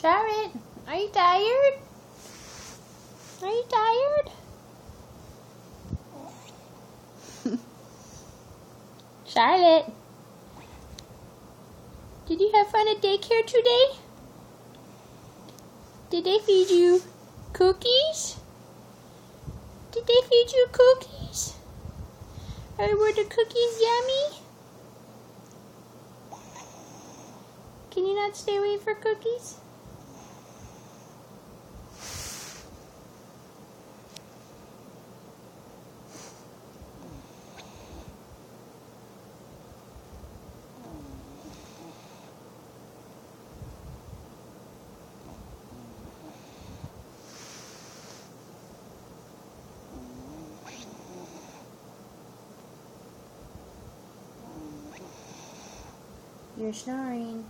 Charlotte, are you tired? Are you tired? Charlotte, did you have fun at daycare today? Did they feed you cookies? Did they feed you cookies? Or were the cookies yummy? Can you not stay away for cookies? You're snoring.